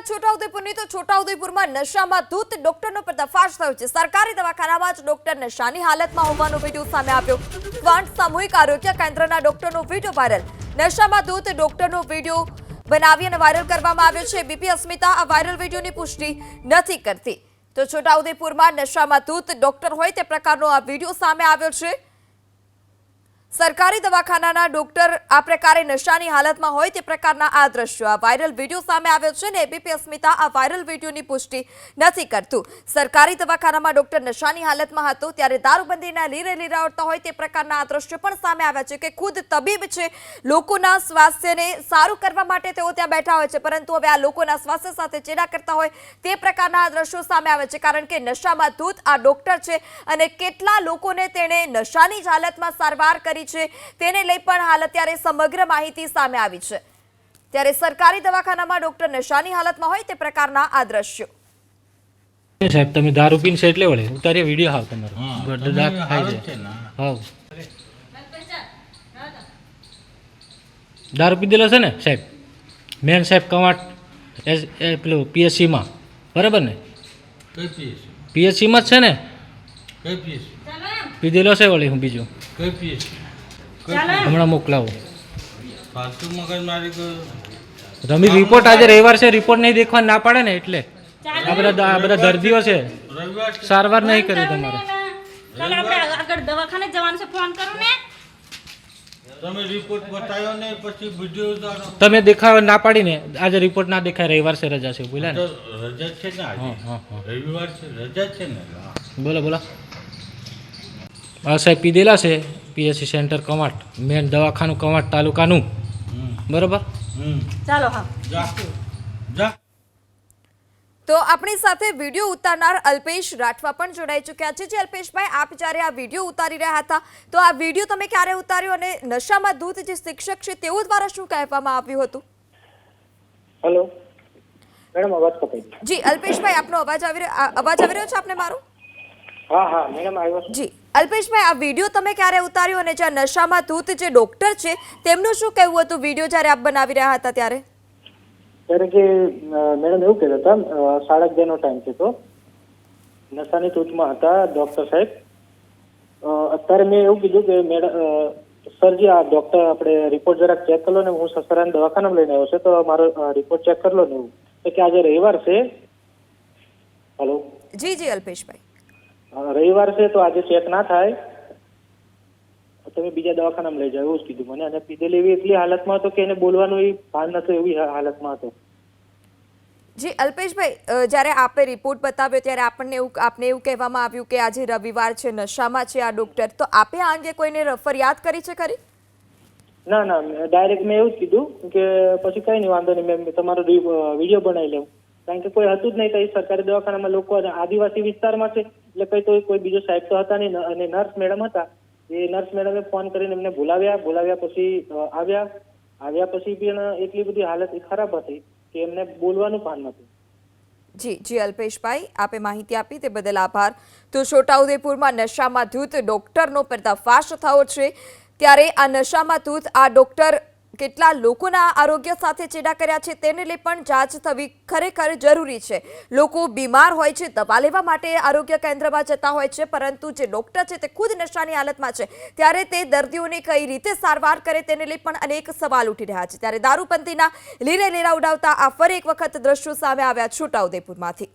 છોટાઉદેપુરની તો છોટાઉદેપુરમાં નશામાં ધૂત ડોક્ટરનો પર્દાફાશ થયો છે। સરકારી દવાખાનામાં જ ડોક્ટર નશાની હાલતમાં હોવાનો વિડીયો સામે આવ્યો। ક્વાંટ સામૂહિક આરોગ્ય કેન્દ્રના ડોક્ટરનો વિડીયો વાયરલ। નશામાં ધૂત ડોક્ટરનો વિડીયો બનાવી અને વાયરલ કરવામાં આવ્યો છે। બીપી અસ્મિતા આ વાયરલ વિડીયોની પુષ્ટિ નથી કરતી। તો છોટાઉદેપુરમાં નશામાં ધૂત ડોક્ટર હોય તે પ્રકારનો આ વિડીયો સામે આવ્યો છે। સરકારી દવાખાનાના ડોક્ટર આ પ્રકારે નશાની હાલતમાં હોય તે પ્રકારના આ દ્રશ્યો આ વાયરલ વિડીયો સામે આવ્યો છે ને એબીપી અસ્મિતા આ વાયરલ વિડીયોની પુષ્ટિ નથી કરતું। સરકારી દવાખાનામાં ડોક્ટર નશાની હાલતમાં હતો ત્યારે દારૂબંધીના લીરે લીરાવતા હોય તે પ્રકારના આ દ્રશ્યો પણ સામે આવ્યા છે કે ખુદ તબીબ છે, લોકોના સ્વાસ્થ્યને સારું કરવા માટે તેઓ ત્યાં બેઠા હોય છે, પરંતુ હવે આ લોકોના સ્વાસ્થ્ય સાથે ચેડા કરતા હોય તે પ્રકારના આ દ્રશ્યો સામે આવે છે। કારણ કે નશામાં ધૂત આ ડોક્ટર છે અને કેટલા લોકોને તેણે નશાની જ હાલતમાં સારવાર કરી તેને લઈ પણ હાલ અત્યારે સમગ્ર માહિતી સામે આવી છે। ત્યારે સરકારી દવાખાનામાં ડોક્ટર નશાની હાલતમાં હોય તે પ્રકારના આ દ્રશ્યો। સાહેબ તમે દારૂ પીને છે એટલે વળે ઉતારીએ વિડિયો હાવ તમારો ગડડાક ખાઈ છે હાવ દારૂ પીધેલો છે ને સાહેબ મેન સાહેબ કવાટ પેલું પીએસસી માં બરાબર ને પીએસસી માં છે ને પીધેલો છે વળી હું બીજું હમણાં મોકલાવો રમી રિપોર્ટ આજે રવિવાર છે રિપોર્ટ નહીં દેખવા ના પાડે ને એટલે આ બધા દર્દીઓ છે સારવાર નહીં કરી તમારે આગળ દવાખાને જવાનું છે ફોન કરો ને તમે રિપોર્ટ બતાવ્યો ને પછી વિડિયો ઉતારો તમે દેખાવ ના પાડીને આજે રિપોર્ટ ના દેખાય રવિવાર છે રજા છે બોલ્યા ને રજા છે ને આજે રવિવાર છે રજા છે ને બોલો બોલો આ સાહેબ પીધેલા છે પીએસસી સેન્ટર કવાંટ મેન દવાખાનું કવાંટ તાલુકાનું બરાબર ચાલો હા જા તો આપણી સાથે વિડીયો ઉતારનાર અલ્પેશ રાઠવા પણ જોડાઈ ચૂક્યા છે। જે અલ્પેશભાઈ આપ જ્યારે આ વિડીયો ઉતારી રહ્યા હતા તો આ વિડીયો તમે ક્યારે ઉતાર્યો અને નશામાં ધૂત જે શિક્ષક છે તેઓ દ્વારા શું કહેવામાં આવ્યું હતું? હેલો મેડમ અવાજ કપાઈ જી અલ્પેશભાઈ આપનો અવાજ આવી રહ્યો છે આપને મારો? હા મેડમ આવ્યો છે જી અલ્પેશભાઈ આ વિડીયો તમે ક્યારે ઉતાર્યો અને જે નશામાં ધૂત જે ડોક્ટર છે તેમનું શું કહેવું હતું વિડીયો જ્યારે આપ બનાવી રહ્યા હતા ત્યારે? ત્યારે કે મેડમ એવું કહેતા હતા 11:30 નો ટાઈમ છે તો નશાની ધૂતમાં હતા ડોક્ટર સાહેબ। અત્યારે મેં એવું કીધું કે મેડમ સરજી આ ડોક્ટર આપણે રિપોર્ટ જરાક ચેક કરી લો ને હું સસરાને દવાખાનામાં લઈને આવ્યો છે તો મારો રિપોર્ટ ચેક કરી લો ને એવું તો કે આજે રવિવાર છે। હેલો જી અલ્પેશભાઈ રવિવાર છે તો આજે ચેક ના થાય તમે બીજા દવાખાનામાં લઈ જાઓ એવું જ કીધું મને। અને પીધેલી એવી એટલી હાલતમાં હતો કે એને બોલવાનું એ ભાન નતું એવી હાલતમાં હતો। જી અલ્પેશભાઈ જ્યારે આપે રિપોર્ટ બતાવ્યો ત્યારે આપને એવું કહેવામાં આવ્યું કે આજે રવિવાર છે નશામાં છે આ ડોક્ટર, તો આપે આ અંગે કોઈને ફરિયાદ કરી છે ખરી? ના ડાયરેક્ટ મેં એવું જ કીધું કે પછી કઈ નહીં વાંધો નહીં મેં તમારો વિડીયો બનાવી લઉં કારણ કે કોઈ હતું જ નહીં કઈ સરકારી દવાખાનામાં લોકો આદિવાસી વિસ્તારમાં છે એટલે કઈ તો કોઈ બીજો સાહેબ તો હતા નહીં અને નર્સ મેડમ હતા એ નર્સ મેડમે ફોન કરીને એમને બોલાવ્યા પછી આવ્યા પછી પણ એટલી બધી હાલત ખરાબ હતી કે એમને બોલવાનું ભાન નતું। જી અલ્પેશભાઈ આપે માહિતી આપી તે બદલ આભાર। તો છોટાઉદેપુરમાં નશામાં ધૂત ડોક્ટરનો પર્દાફાશ થયો છે ત્યારે આ નશામાં ધૂત આ ડોક્ટર કેટલા લોકોના આરોગ્ય સાથે ચેડા કર્યા છે તેને લઈ પણ જાંચ થવી ખરેખર જરૂરી છે। લોકો બીમાર હોય છે દવા લેવા માટે આરોગ્ય કેન્દ્રમાં જતા હોય છે પરંતુ જે ડોક્ટર છે તે ખુદ નશાની હાલતમાં છે ત્યારે તે દર્દીઓને કઈ રીતે સારવાર કરે તેને લઈ પણ અનેક સવાલ ઉઠી રહ્યા છે। ત્યારે દારૂબંધીના લીરે લીરા ઉડાવતા આ ફરી એક વખત દ્રશ્યો સામે આવ્યા છોટાઉદેપુરમાંથી।